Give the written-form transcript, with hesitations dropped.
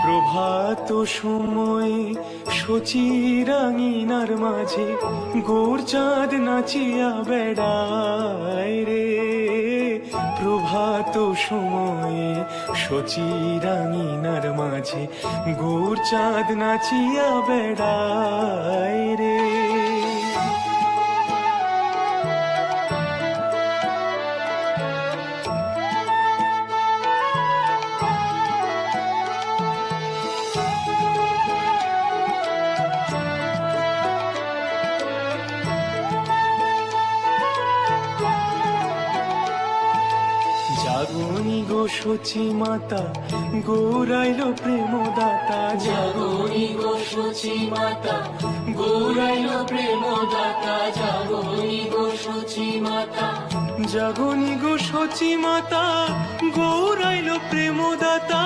প্রভাত সময়ে শচীরাঙিনার মাঝে গৌর চাঁদ নাচিয়া বেড়ায় রে। প্রভাত সময়ে শচীরাঙিনার মাঝে গৌর চাঁদ নাচিয়া বেড়ায় রে। জাগনি গো সচি মাতা গৌরাইল প্রেমদাতা। জাগনি গো সচি মাতা গৌরাইল প্রেমদাতা। জাগনি গো সচি মাতা জাগনি গো সচি মাতা গৌরাইল প্রেমদাতা।